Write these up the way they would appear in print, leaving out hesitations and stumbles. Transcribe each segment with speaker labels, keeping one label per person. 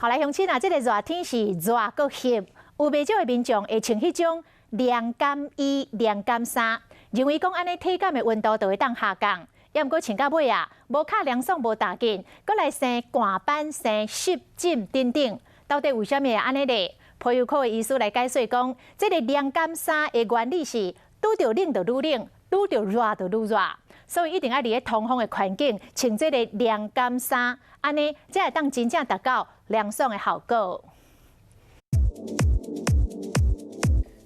Speaker 1: 好来，乡亲啊，这个热天是热搁热，有不少的民众会穿迄种凉感衣、凉感衫，认为讲安尼体感的温度就会当下降。也毋过穿到尾啊，无较凉爽无打紧，搁来生寒斑、生湿疹等等，到底为什么会安尼咧？皮肤科的医师来解说讲，这个凉感衫的原理是拄着冷就愈冷，拄着热就愈热，所以一定要伫咧通风的环境穿这个凉感衫，安尼才会当真正达到凉爽的效果。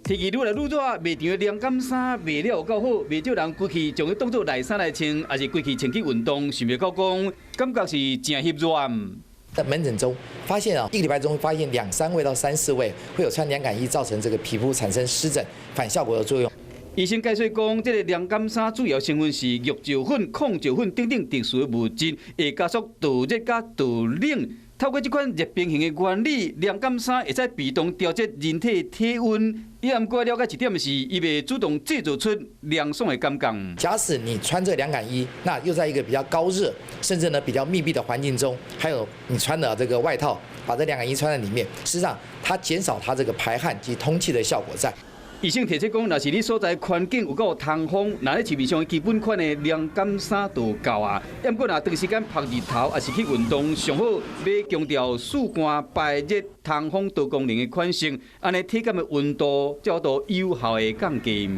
Speaker 2: 天气愈来愈热，卖场的凉感衫卖了有够好，袂少人规气将伊当作内衫来穿，也是规气穿去运动，想袂到讲，感觉是真翕热。
Speaker 3: 在门诊中发现啊，一个礼拜中发现2、3位到3、4位会有穿凉感衣造成这个皮肤产生湿疹反效果的作用。
Speaker 2: 医生解说讲，这个凉感衫主要成分是玉石粉、矿石粉等等特殊的物质，会加速导热加导冷。透过这款热平衡的原理，凉感衫会使被动调节人体体温。也毋过了解一点是，伊会主动制造出凉爽的感觉。
Speaker 3: 假使你穿这凉感衣，那又在一个比较高热，甚至呢比较密闭的环境中，还有你穿的这个外套，把这凉感衣穿在里面，事实上它减少它这个排汗及通气的效果在。
Speaker 2: 医生提醒讲，若是你所在环境有够通风，那咧市面上基本款的凉感衫就够啊。要毋过若长时间晒日头，还是去运动，上好要强调速干、排热、通风多功能的款式，安尼体感的温度才有有效的降低。